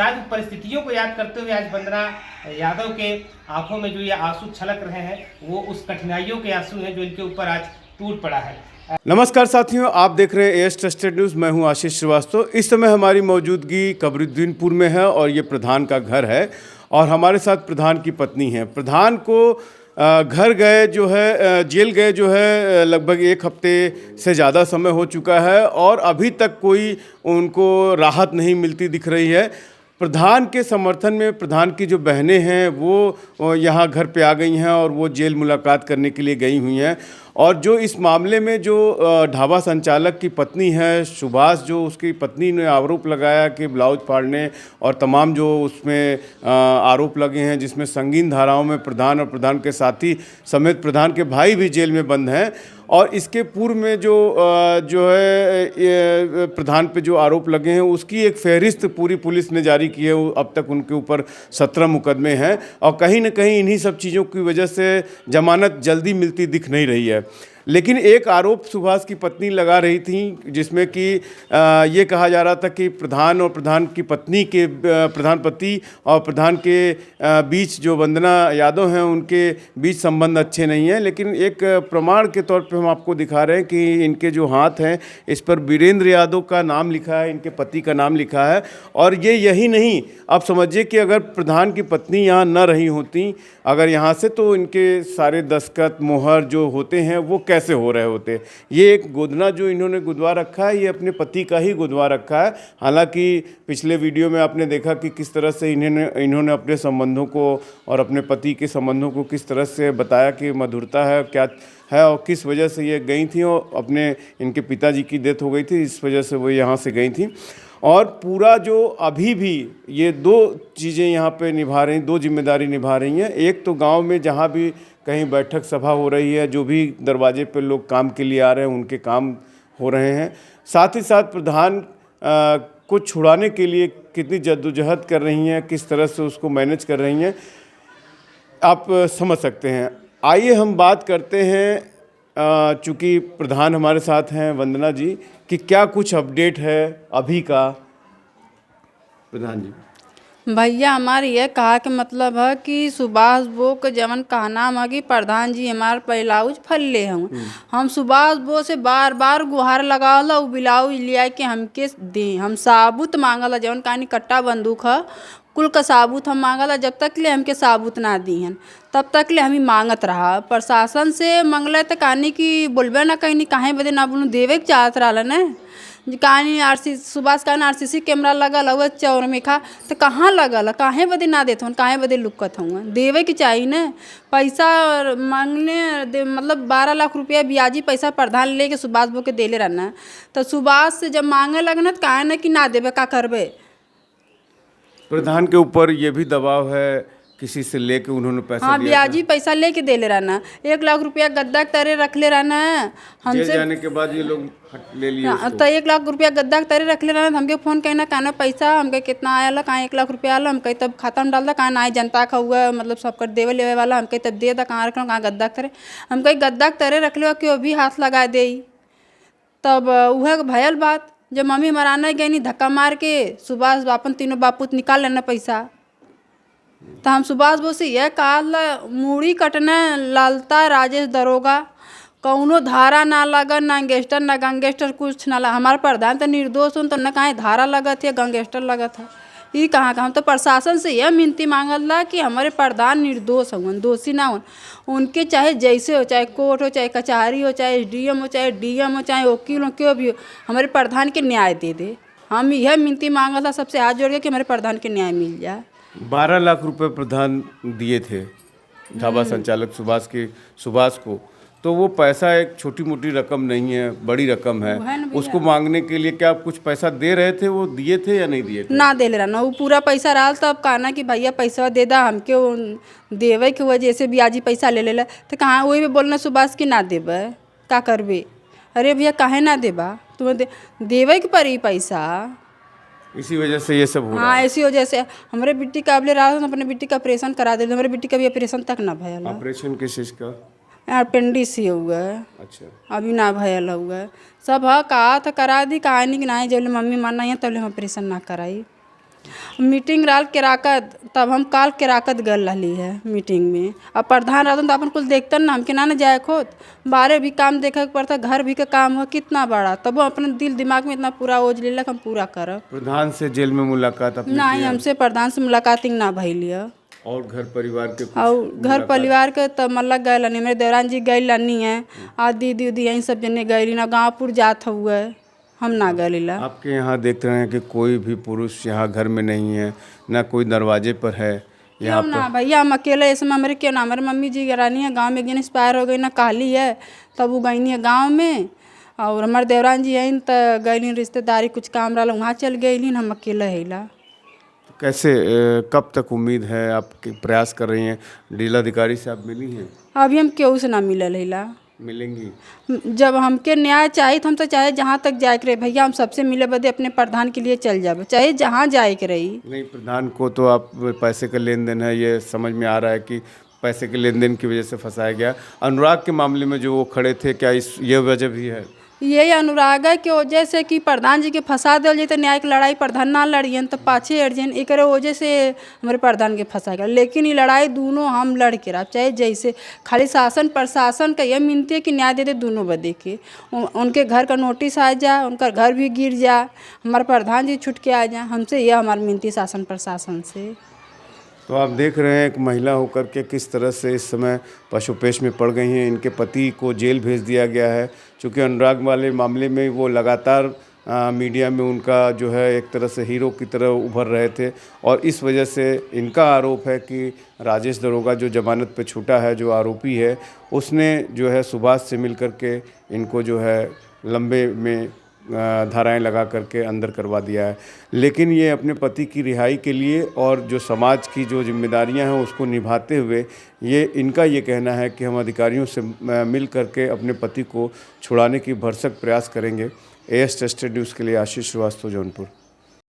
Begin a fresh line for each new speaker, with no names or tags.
शायद परिस्थितियों को याद करते हुए आज वंदना यादव के आंखों में जो ये आंसू छलक रहे हैं वो उस कठिनाइयों के आंसू हैं जो इनके ऊपर आज टूट पड़ा है।
नमस्कार साथियों, आप देख रहे हैं एएस ट्रस्टेड न्यूज़। मैं हूं आशीष श्रीवास्तव। इस समय हमारी मौजूदगी कबरुद्दीनपुर में है और ये प्रधान का घर है और हमारे साथ प्रधान की पत्नी है। प्रधान को घर गए जो है, जेल गए जो है, लगभग 1 हफ्ते से ज़्यादा समय हो चुका है और अभी तक कोई उनको राहत नहीं मिलती दिख रही है। प्रधान के समर्थन में प्रधान की जो बहनें हैं वो यहाँ घर पे आ गई हैं और वो जेल मुलाकात करने के लिए गई हुई हैं। और जो इस मामले में जो ढाबा संचालक की पत्नी है सुभाष, जो उसकी पत्नी ने आरोप लगाया कि ब्लाउज फाड़ने और तमाम जो उसमें आरोप लगे हैं, जिसमें संगीन धाराओं में प्रधान और प्रधान के साथी समेत प्रधान के भाई भी जेल में बंद हैं। और इसके पूर्व में जो है प्रधान पे जो आरोप लगे हैं उसकी एक फहरिस्त पूरी पुलिस ने जारी की है। अब तक उनके ऊपर 17 मुकदमे हैं और कहीं न कहीं इन्हीं सब चीज़ों की वजह से जमानत जल्दी मिलती दिख नहीं रही है। लेकिन एक आरोप सुभाष की पत्नी लगा रही थी, जिसमें कि ये कहा जा रहा था कि प्रधान और प्रधान की पत्नी के प्रधान पति और प्रधान के बीच जो वंदना यादव हैं उनके बीच संबंध अच्छे नहीं हैं। लेकिन एक प्रमाण के तौर पे हम आपको दिखा रहे हैं कि इनके जो हाथ हैं इस पर वीरेंद्र यादव का नाम लिखा है, इनके पति का नाम लिखा है। और ये यही नहीं, आप समझिए कि अगर प्रधान की पत्नी यहाँ न रही होती अगर यहाँ से, तो इनके सारे दस्तखत मोहर जो होते हैं वो कैसे हो रहे होते। ये एक गोदना जो इन्होंने गुदवा रखा है, ये अपने पति का ही गुदवा रखा है। हालांकि पिछले वीडियो में आपने देखा कि किस तरह से इन्होंने अपने संबंधों को और अपने पति के संबंधों को किस तरह से बताया कि मधुरता है क्या है और किस वजह से ये गई थी। और अपने इनके पिताजी की डेथ हो गई थी, इस वजह से वो यहाँ से गई थी। और पूरा जो अभी भी ये 2 चीज़ें यहाँ पे निभा रही, 2 जिम्मेदारी निभा रही हैं। एक तो गांव में जहाँ भी कहीं बैठक सभा हो रही है, जो भी दरवाजे पे लोग काम के लिए आ रहे हैं उनके काम हो रहे हैं। साथ ही साथ प्रधान को छुड़ाने के लिए कितनी जद्दोजहद कर रही हैं, किस तरह से उसको मैनेज कर रही हैं, आप समझ सकते हैं। आइए हम बात करते हैं, चूँकि प्रधान हमारे साथ हैं वंदना जी, कि क्या कुछ अपडेट है अभी का। प्रधान जी।
भैया हमारे ये कहा के मतलब है कि सुभाष बो के जवन कहना है कि प्रधान जी हमारे ब्लाउज फल्ले हैं। हम सुभाष बो से बार बार गुहार लगावला उ ब्लाउज लिया के हमके दे। हम साबुत मांगला, जवन कहानी कट्टा बंदूक है कुल का साबुत हम मांगला। जब तक ले हमके साबुत ना दी हैं तब तक ले हम ही मांगत रहा। प्रशासन से मंगले तो कहानी की बोलबे ना कहीं काहे बदे ना बोलूँ, देवे के चाहत रहा न कहानी। सुभाष कहना RCC कैमरा लगल हुआ चौर में खा तो कहाँ लगल, काहे बदे ना देते हूँ, काहे बदे लुकत हूँ। देवे की चाहिए न पैसा मांगने मतलब 12 लाख रुपया ब्याजी पैसा प्रधान लेके सुभाष बो के देले रहना। तो सुभाष से जब मांगे लगना तो कहे ना कि ना देवे, का करबे।
प्रधान के ऊपर ये भी दबाव है किसी से लेके उन्होंने पैसा
हाँ,
लिया
ब्याजी पैसा लेके दे ले रहना। 1 लाख रुपया गद्दा के तरे रख ले रहना है हमसे।
जेल जाने के बाद ये लोग ले लिए उसको।
तो 1 लाख रुपया गद्दा के तरे रख ले रहना। हमके फ़ोन कहना कहना पैसा हमके कितना आया, कहाँ 1 लाख रुपया आला। हम कहीं तब खाता में डाल दा, कहाँ ना जनता का हुआ मतलब सबका देवे लेवे वाला। हम कहीं तब दे दा, कहाँ रख लो, कहाँ गद्दा के तरे। हम कहीं गद्दा के तरे रख लो क्यों भी हाथ लगा दे। तब वह भयल बात जब मम्मी हमारा आना गई नहीं धक्का मार के सुभाष अपन तीनों बापूत निकाल लेना पैसा। तो हम सुभाष बो से यह कहा मूड़ी कटना लालता राजेश दरोगा कौनो धारा ना लगन, ना गैंगस्टर ना गैंगस्टर कुछ ना लगा। हमारे प्रधान तो निर्दोष हो तो न कहीं धारा लगत है गैंगस्टर लगत है। ये कहाँ का हम तो प्रशासन से यह मिनती मांगल ला कि हमारे प्रधान निर्दोष हों, दोषी ना हों। उनके चाहे जैसे हो, चाहे कोर्ट हो, चाहे कचहरी हो, चाहे SDM हो, चाहे DM हो, चाहे वकील हो, क्यों भी हो, हमारे प्रधान के न्याय दे दे। हम यह मिनती मांगल था सबसे हाथ जोड़ के कि हमारे प्रधान के न्याय मिल जाए।
12 लाख रुपए प्रधान दिए थे ढाबा संचालक सुभाष को, तो वो पैसा एक छोटी मोटी रकम नहीं है, बड़ी रकम है। उसको मांगने के लिए क्या आप कुछ पैसा दे रहे थे, वो दिए थे या नहीं दिए थे?
ना दे ले रहा ना, वो पूरा पैसा रहा। तब कहना कि भैया पैसा दे दा हमके, देवे के वजह से ब्याजी पैसा ले लेला। तो कहाँ वही भी बोलना सुभाष की ना देवे, का करबे। अरे भैया काहे ना देबा, तुम्हें देवे के पड़ी पैसा।
इसी वजह से ये सब हो रहा है।
हाँ, इसी वजह से हमारे बेटी का अबले रहा, अपने बेटी का ऑपरेशन करा दे। हमारे बेटी का भी ऑपरेशन तक ना भयल।
ऑपरेशन किस चीज़ का?
अपेंडिक्स ही हुआ है।
अच्छा,
अभी ना भयल हुआ है। सब हाँ कहा था करा दी, कहा नहीं कि नहीं जब मम्मी मना है तब हम ऑपरेशन ना कराई। मीटिंग राल केराकत तब हम काल केराकत गल रही है मीटिंग में। अब प्रधान रहता तो अपन कुल देखतन ना, हमके ना जाए खोत बारे भी काम देखे के पड़ता, घर भी का काम हो कितना बड़ा, तब वो अपने दिल दिमाग में इतना पूरा ओझ लेलक हम पूरा करब।
प्रधान से जेल में मुलाकात आपने
ना ही
किया?
हमसे प्रधान से मुलाकात ही ना भइली है।
और घर परिवार के कुछ
और घर परिवार के तो मतलब गए नहीं, मेरे देवरान जी गई लनी है आ दीदी उदी यहीं सब जने गई ना, गाँवपुर जात हुए हम ना गए।
आपके यहाँ देख रहे हैं कि कोई भी पुरुष यहाँ घर में नहीं है, ना कोई दरवाजे पर है यहाँ
क्यों ना भैया, हम अकेले इस हमारे क्यों ना, हमारे मम्मी जी गरानी है गांव में, एक दिन एक्सपायर हो गई ना काली है, तब वो गई है गांव में। और हमारे देवरान जी हैं तो गई रिश्तेदारी कुछ काम रहा वहाँ चल गई, हम अकेले हैला।
कैसे कब तक उम्मीद है, आप प्रयास कर रही हैं, जिलाधिकारी से आप मिली हैं?
अभी हम केहू से ना मिलल हैला।
मिलेंगी?
जब हमके न्याय चाहिए तो हम तो चाहे जहाँ तक जाए के रहे भैया, हम सबसे मिले बदे अपने प्रधान के लिए चल जाए, चाहे जहाँ जाए के रही।
नहीं, प्रधान को तो आप पैसे का लेन देन है, ये समझ में आ रहा है कि पैसे के लेन देन की वजह से फंसाया गया। अनुराग के मामले में जो वो खड़े थे, क्या ये वजह भी है?
यही अनुराग है कि वजह से कि प्रधान जी के फंसा दिल जाए तो न्यायिक लड़ाई प्रधान ना लड़ियन तो पाछे अर्जन एक वजह से हमारे प्रधान के फंसा गया। लेकिन ये लड़ाई दोनों हम लड़ के रहा, चाहे जैसे खाली शासन प्रशासन का यह मिनती है कि न्याय दे दे दोनों बदे के, उनके घर का नोटिस आ जाए, उनका घर भी गिर जाए, हमारे प्रधान जी छुट के आ जाए, हमसे यह हमारी मिनती शासन प्रशासन से।
तो आप देख रहे हैं एक महिला होकर के किस तरह से इस समय पशुपेश में पड़ गई हैं। इनके पति को जेल भेज दिया गया है, क्योंकि अनुराग वाले मामले में वो लगातार मीडिया में उनका जो है एक तरह से हीरो की तरह उभर रहे थे, और इस वजह से इनका आरोप है कि राजेश दरोगा जो जमानत पे छूटा है, जो आरोपी है, उसने जो है सुभाष से मिल कर के इनको जो है लंबे में धाराएं लगा करके अंदर करवा दिया है। लेकिन ये अपने पति की रिहाई के लिए और जो समाज की जो जिम्मेदारियां हैं उसको निभाते हुए इनका ये कहना है कि हम अधिकारियों से मिल करके अपने पति को छुड़ाने की भरसक प्रयास करेंगे। AS टेस्टेड न्यूज़ के लिए आशीष श्रीवास्तव, जौनपुर।